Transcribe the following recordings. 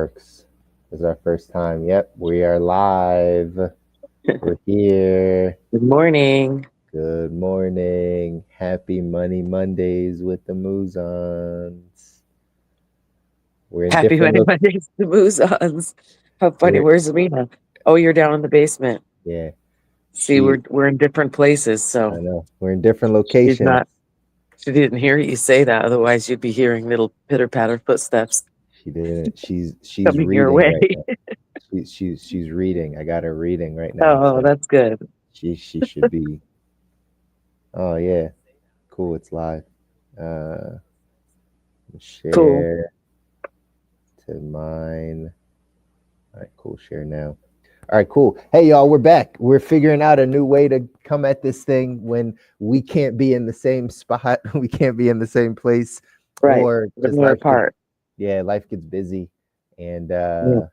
works. This is our first time. Yep, we are live. We're here. Good morning. Good morning. Happy Money Mondays with the Mouzons. We're in Happy different Monday, look. Mondays to Mouzons. How funny. We're Where's Amina? Oh, you're down in the basement. yeah. See, She. we're in different places, I so know. We're in different she's locations. not. She didn't hear you say that. Otherwise, you'd be hearing little pitter patter footsteps She didn't. She's coming your reading way. right now. She's reading. I got her reading right now. Oh, So that's good. she should be. Oh yeah. Cool. It's live. Uh, Cool. share to mine. All right, cool. Share now. All right, cool. Hey, y'all, we're back. We're figuring out a new way to come at this thing when we can't be in the same spot, we can't be in the same place, Right. or When just we're life gets, apart. yeah, life gets busy, and Yeah.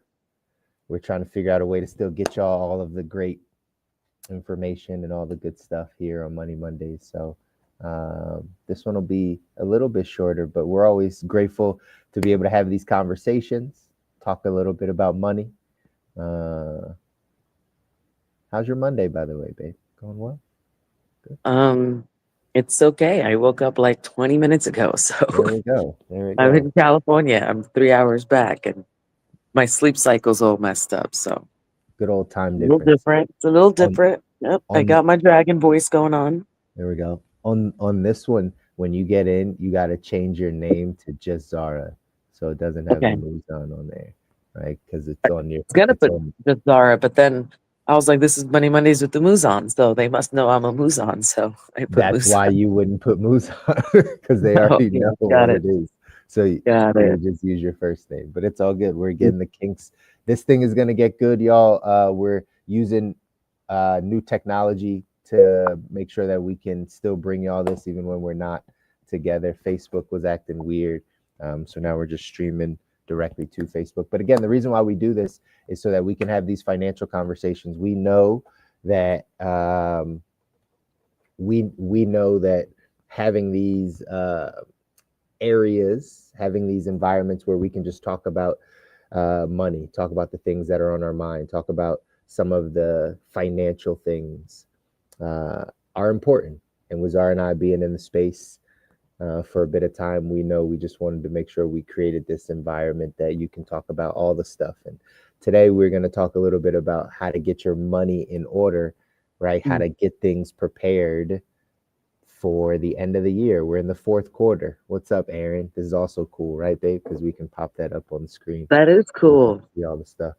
we're trying to figure out a way to still get y'all all of the great information and all the good stuff here on Money Mondays. So this one will be a little bit shorter, but we're always grateful to be able to have these conversations, talk a little bit about money. Uh, how's your Monday, by the way, babe? Going well? Good. Um, it's okay. I woke up like 20 minutes ago, so There we go. There we I'm go. in California. I'm 3 hours back, and my sleep cycle's all messed up. So Good old time a little difference. different. It's a little On different. Yep. I on got my dragon voice going on. there we go. On this one, when you get in, you got to change your name to just Zara, so it doesn't have the Okay. Muzan on there, right? Because it's on your, Was gonna it's put on. just Zara, but then I was like, this is Money Mondays with the Mouzons, so they must know I'm a Mouzon, so I put That's why Mouzon. you wouldn't put Muzan because they Oh, already yeah, know what got it it. is. So Got you it. would just use your first name, but it's all good. We're getting the kinks. This thing is gonna get good, y'all. We're using new technology to make sure that we can still bring y'all this even when we're not together. Facebook was acting weird, so now we're just streaming directly to Facebook. But again, the reason why we do this is so that we can have these financial conversations. We know that we know that having these areas, having these environments where we can just talk about money, talk about the things that are on our mind, talk about some of the financial things uh, are important. And Wazar and I being in the space for a bit of time, we know we just wanted to make sure we created this environment that you can talk about all the stuff. And today we're going to talk a little bit about how to get your money in order, right? How Mm. to get things prepared for the end of the year. We're in the fourth quarter. What's up, Aaron? This is also cool, right, babe? Because we can pop that up on the screen. That is You can cool. see all the stuff,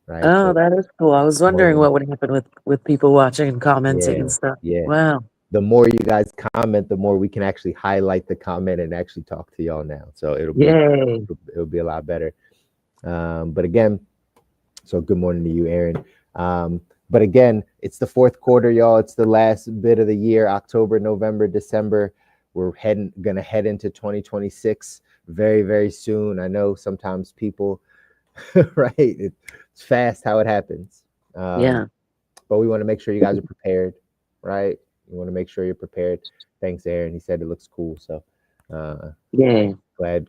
right? Oh, So that is cool. I was more wondering than what would happen with people watching and commenting yeah, and stuff. yeah. Wow. The more you guys comment, the more we can actually highlight the comment and actually talk to y'all now. So Yay. it'll be a lot better. But again, so good morning to you, Aaron. But again, it's the fourth quarter, y'all. It's the last bit of the year, October, November, December. We're gonna head into 2026 very, very soon. I know sometimes people, right? It's fast how it happens. Yeah. But we want to make sure you guys are prepared, right? You want to make sure you're prepared. Thanks, Aaron. He said it looks cool. So uh, Yay. glad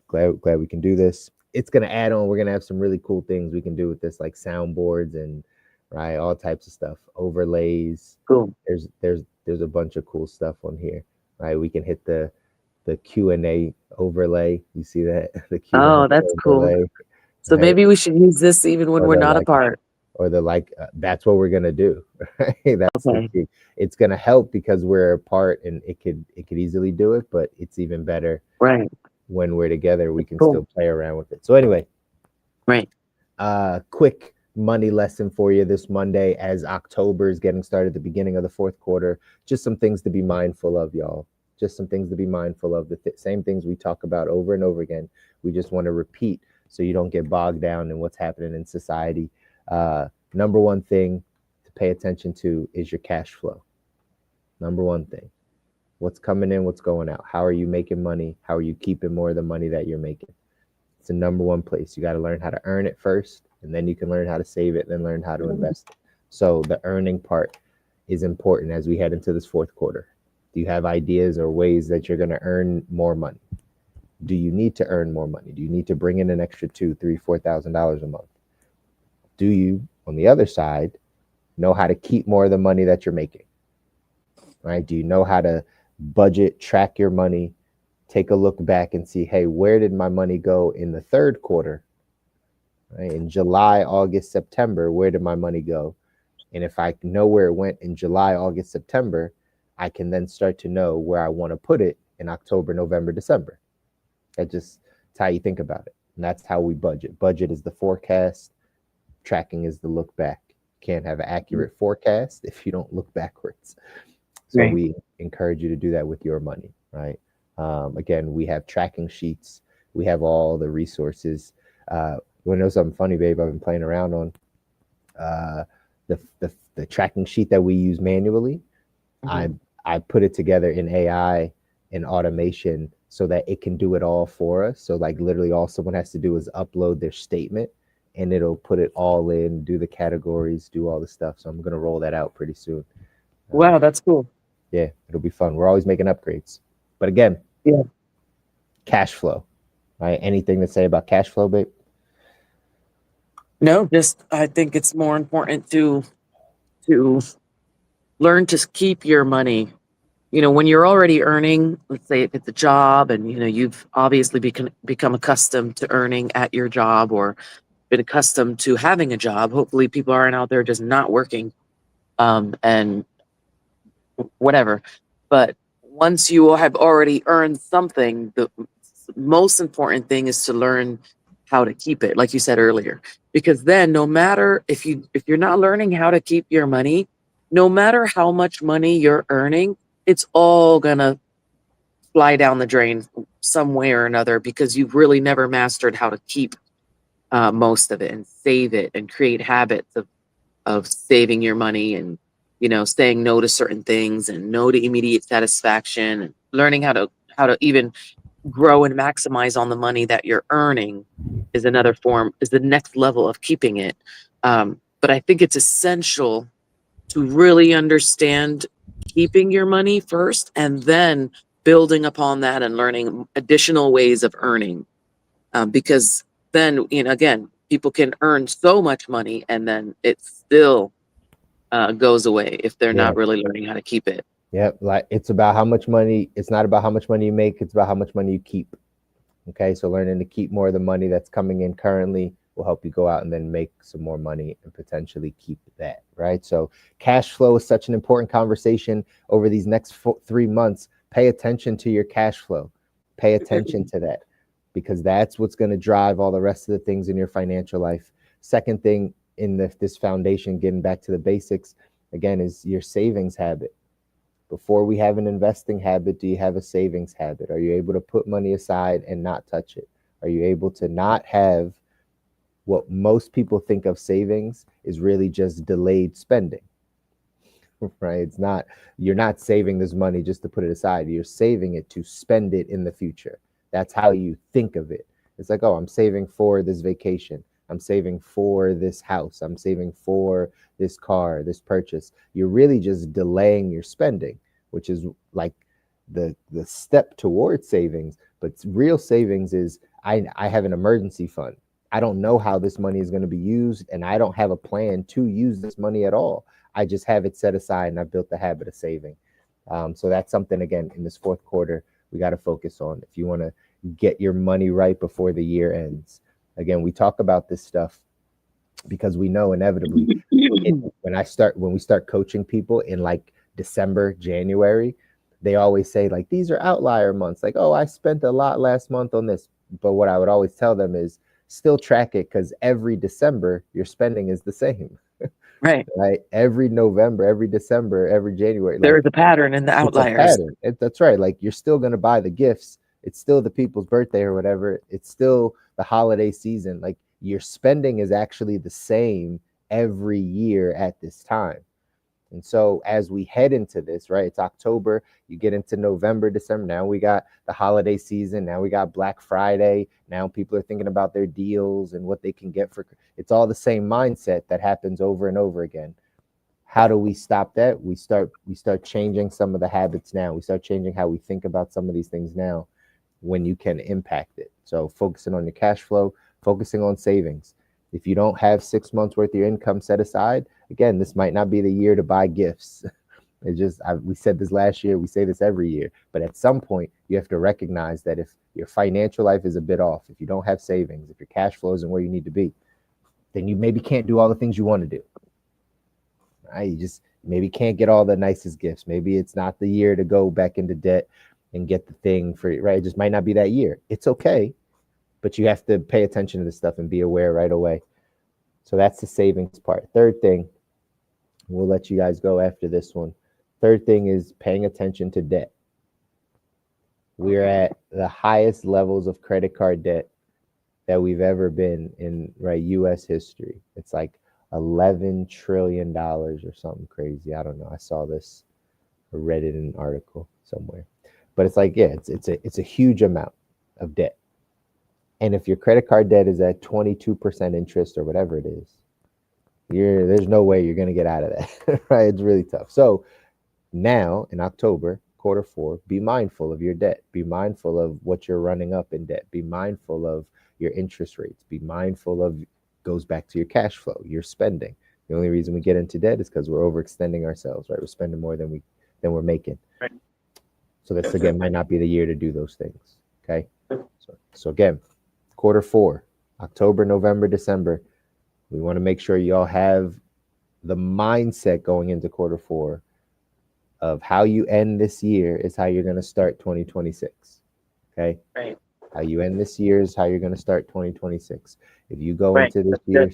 we can do this. It's gonna add on. We're gonna have some really cool things we can do with this, like soundboards and right, all types of stuff, overlays. Cool. There's a bunch of cool stuff on here, right? We can hit the Q&A overlay. You see that the Q&A Oh, that's cool. overlay, So right? maybe we should use this even when Or we're the not like apart. that's what we're gonna do. Right? That's the Okay. key. It's gonna help because we're apart and it could easily do it, but it's even better Right. when we're together. We can Cool. still play around with it. So anyway, Right. quick money lesson for you this Monday as October is getting started, the beginning of the fourth quarter. Just some things to be mindful of, y'all. Just some things to be mindful of. The same things we talk about over and over again. We just want to repeat so you don't get bogged down in what's happening in society. Number one thing to pay attention to is your cash flow. Number one thing. What's coming in, what's going out? How are you making money? How are you keeping more of the money that you're making? It's the number one place. You got to learn how to earn it first, and then you can learn how to save it, and then learn how to invest it. So the earning part is important as we head into this fourth quarter. Do you have ideas or ways that you're going to earn more money? Do you need to earn more money? Do you need to bring in an extra $2, $3, $4,000 a month? Do you, on the other side, know how to keep more of the money that you're making? Right? Do you know how to budget, track your money, take a look back and see, hey, where did my money go in the third quarter? Right? In July, August, September, where did my money go? And if I know where it went in July, August, September, I can then start to know where I want to put it in October, November, December. That's how you think about it. And that's how we budget. Budget is the forecast. Tracking is the look back. Can't have an accurate forecast if you don't look backwards. So Right. we encourage you to do that with your money, right? Again, we have tracking sheets. We have all the resources. You want to know something funny, babe? I've been playing around on the tracking sheet that we use manually. Mhm. I put it together in AI and automation so that it can do it all for us. So like literally all someone has to do is upload their statement and it'll put it all in, do the categories, do all the stuff. So I'm going to roll that out pretty soon. Wow, that's cool. Yeah, it'll be fun. We're always making upgrades. But again, Yeah. cash flow, right? Anything to say about cash flow, babe? No, just I think it's more important to learn to keep your money. When you're already earning, let's say if it's a job and you've obviously become accustomed to earning at your job or been accustomed to having a job. Hopefully people aren't out there just not working and whatever. But once you have already earned something, the most important thing is to learn how to keep it, like you said earlier. Because then no matter if you're not learning how to keep your money, no matter how much money you're earning, it's all gonna fly down the drain some way or another because you've really never mastered how to keep most of it and save it and create habits of saving your money and saying no to certain things and no to immediate satisfaction and learning how to even grow and maximize on the money that you're earning is the next level of keeping it. But I think it's essential to really understand keeping your money first and then building upon that and learning additional ways of earning. Because then, again, people can earn so much money and then it still goes away if they're Yeah. not really learning how to keep it. Yep. Like it's about how much money. It's not about how much money you make. It's about how much money you keep. Okay. So learning to keep more of the money that's coming in currently will help you go out and then make some more money and potentially keep that. Right. So cash flow is such an important conversation over these next 3 months. Pay attention to your cash flow. Pay attention to that because that's what's going to drive all the rest of the things in your financial life. Second thing in this foundation, getting back to the basics again, is your savings habit. Before we have an investing habit, do you have a savings habit? Are you able to put money aside and not touch it? Are you able to not have what most people think of savings is really just delayed spending? Right? It's not, you're not saving this money just to put it aside. You're saving it to spend it in the future. That's how you think of it. It's like, oh, I'm saving for this vacation. I'm saving for this house. I'm saving for this car, this purchase. You're really just delaying your spending, which is like the step towards savings. But real savings is I have an emergency fund. I don't know how this money is going to be used, and I don't have a plan to use this money at all. I just have it set aside, and I built the habit of saving. So that's something, again, in this fourth quarter, we got to focus on. If you want to get your money right before the year ends. Again, we talk about this stuff because we know inevitably when we start coaching people in like December, January, they always say like these are outlier months. Like, oh, I spent a lot last month on this. But what I would always tell them is still track it because every December your spending is the same. Right. Right? Every November, every December, every January. There Like is a pattern in the it's a outliers. pattern. That's right. Like you're still gonna buy the gifts. It's still the people's birthday or whatever. It's still the holiday season. Like your spending is actually the same every year at this time. And so as we head into this, right, it's October, you get into November, December. Now we got the holiday season. Now we got Black Friday. Now people are thinking about their deals and what they can get for it's all the same mindset that happens over and over again. How do we stop that? We start changing some of the habits now. We start changing how we think about some of these things now. when you can impact it. So focusing on your cash flow, focusing on savings. If you don't have 6 months worth of your income set aside, again, this might not be the year to buy gifts. We said this last year, we say this every year, but at some point you have to recognize that if your financial life is a bit off, if you don't have savings, if your cash flow isn't where you need to be, then you maybe can't do all the things you want to do. Right? You just maybe can't get all the nicest gifts. Maybe it's not the year to go back into debt and get the thing for right. It just might not be that year. It's okay, but you have to pay attention to this stuff and be aware right away. So that's the savings part. Third thing, we'll let you guys go after this one. Third thing is paying attention to debt. We're at the highest levels of credit card debt that we've ever been in, right? U.S. history. It's like $11 trillion or something crazy. I don't know. I saw this, I read it in an article somewhere, but it's like, yeah, it's a huge amount of debt. And if your credit card debt is at 22% interest or whatever it is, there's no way you're going to get out of that, right? It's really tough. So now in October, Q4, be mindful of your debt. Be mindful of what you're running up in debt. Be mindful of your interest rates. Be mindful of, goes back to your cash flow, your spending. The only reason we get into debt is because we're overextending ourselves, right? We're spending more than we're making. Right. So this again might not be the year to do those things. Okay. So again, Q4, October, November, December. We want to make sure y'all have the mindset going into Q4 of how you end this year is how you're going to start 2026. Okay. Right. How you end this year is how you're going to start 2026. If you go into this year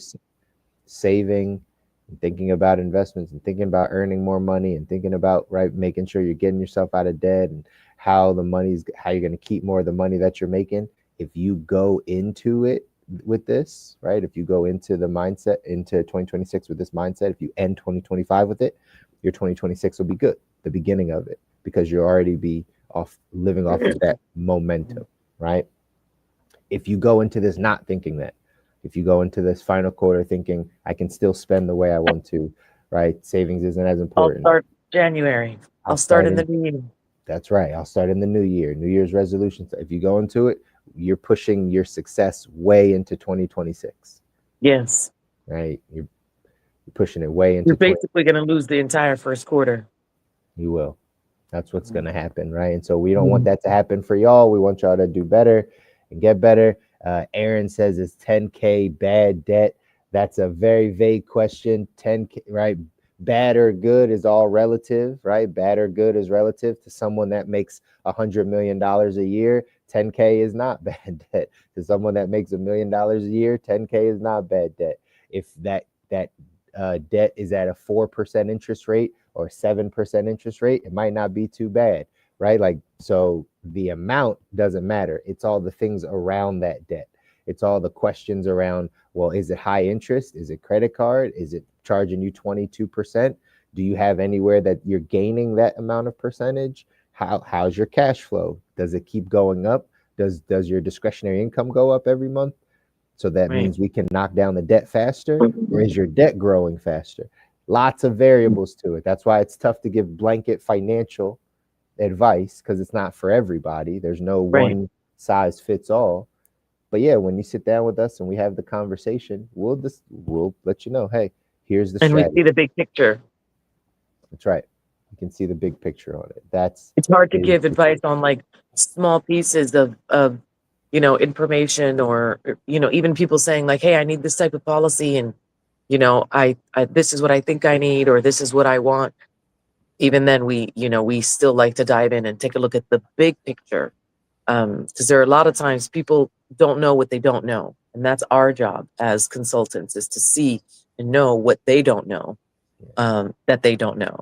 saving and thinking about investments and thinking about earning more money and thinking about, right, making sure you're getting yourself out of debt and how you're going to keep more of the money that you're making. If you go into it with this, right, if you go into the mindset into 2026 with this mindset, if you end 2025 with it, your 2026 will be good, the beginning of it, because you'll already be living off of that momentum, right? If you go into this not thinking that, if you go into this final quarter thinking I can still spend the way I want to, right? Savings isn't as important. I'll start January. I'll start in the new year. That's right. I'll start in the new year, New Year's resolutions. If you go into it, you're pushing your success way into 2026. Yes. Right. You're pushing it way into. You're basically going to lose the entire first quarter. You will. That's what's going to happen, right? And so we don't want that to happen for y'all. We want y'all to do better and get better. Aaron says, is 10K bad debt? That's a very vague question. 10K, right? Bad or good is all relative, right? Bad or good is relative to someone that makes $100 million a year. 10K is not bad debt. To someone that makes $1 million a year, 10K is not bad debt. If that debt is at a 4% interest rate or 7% interest rate, it might not be too bad, right? Like, so the amount doesn't matter. It's all the things around that debt. It's all the questions around, well, is it high interest? Is it credit card? Is it charging you 22%? Do you have anywhere that you're gaining that amount of percentage? How's your cash flow? Does it keep going up? Does your discretionary income go up every month? So that means we can knock down the debt faster, or is your debt growing faster? Lots of variables to it. That's why it's tough to give blanket financial advice, because it's not for everybody. There's no one size fits all. But yeah, when you sit down with us and we have the conversation, we'll let you know, hey, here's the strategy. And we see the big picture. That's right. You can see the big picture on it. It's hard to give advice on like small pieces of information, or even people saying like, hey, I need this type of policy, and I this is what I think I need, or this is what I want. Even then, we still like to dive in and take a look at the big picture, because there are a lot of times people don't know what they don't know, and that's our job as consultants, is to see and know what they don't know, that they don't know.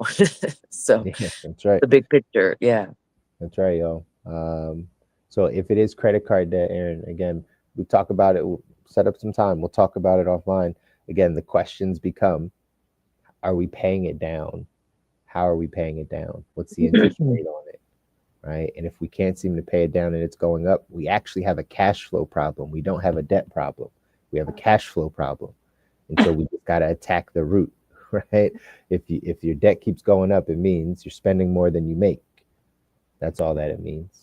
So yeah, that's right. The big picture. Yeah, that's right, yo. So if it is credit card debt, Aaron, again, we talk about it. We'll set up some time. We'll talk about it offline. Again, the questions become, are we paying it down? How are we paying it down? What's the interest rate on it? Right. And if we can't seem to pay it down and it's going up, we actually have a cash flow problem. We don't have a debt problem. We have a cash flow problem. And so we just got to attack the root, right? If your debt keeps going up, it means you're spending more than you make. That's all that it means.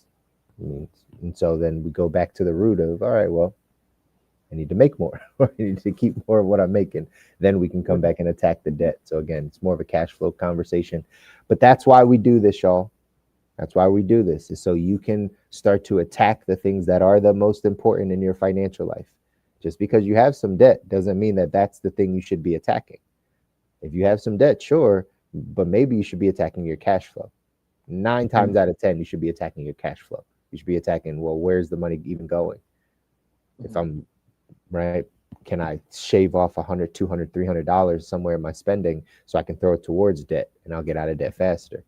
I mean, and so then we go back to the root of, all right, well, I need to make more, or I need to keep more of what I'm making. Then we can come back and attack the debt. So again, it's more of a cash flow conversation. But that's why we do this, y'all. That's why we do this, is so you can start to attack the things that are the most important in your financial life. Just because you have some debt doesn't mean that that's the thing you should be attacking. If you have some debt, sure, but maybe you should be attacking your cash flow. 9 times out of 10, you should be attacking your cash flow. You should be attacking, well, where's the money even going? If I'm right, can I shave off $100, $200, $300 somewhere in my spending so I can throw it towards debt and I'll get out of debt faster?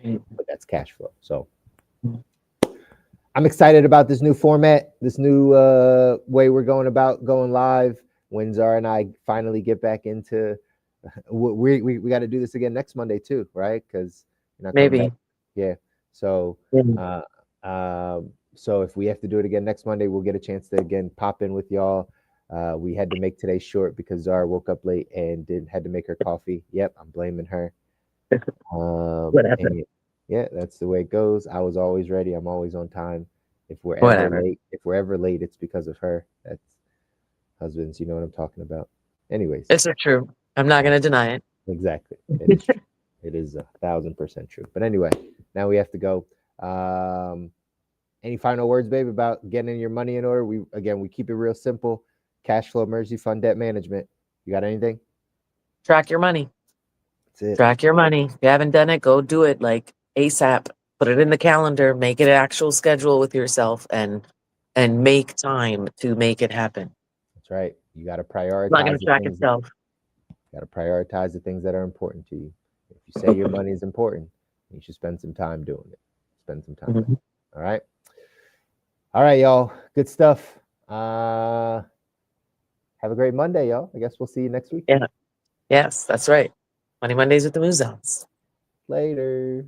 But that's cash flow. So I'm excited about this new format, this new way we're going about going live. When Zara and I finally get back into, we got to do this again next Monday too, right? Because you're not coming Maybe. back. Yeah. So, so if we have to do it again next Monday, we'll get a chance to again pop in with y'all. We had to make today short because Zara woke up late and had to make her coffee. Yep, I'm blaming her. Whatever. Yeah, that's the way it goes. I was always ready. I'm always on time. If we're Whatever. ever late, it's because of her. That's husbands. You know what I'm talking about. Anyways, It's so true. I'm not going to deny it. exactly. It is true. It is 1,000% true. But anyway, now we have to go. Any final words, babe, about getting your money in order? We keep it real simple. Cash flow, emergency fund, debt management. You got anything? Track your money. That's it. Track your money. If you haven't done it, go do it like ASAP. Put it in the calendar. Make it an actual schedule with yourself, and make time to make it happen. That's right. You got to It's not going prioritize to the track things. itself. Got to prioritize the things that are important to you. If you say your money is important, you should spend some time doing it. Spend some time. Mhm. All right. All right, y'all. Good stuff. Have a great Monday, y'all. I guess we'll see you next week. Yeah. Yes, that's right. Money Mondays with the Mouzons. Later.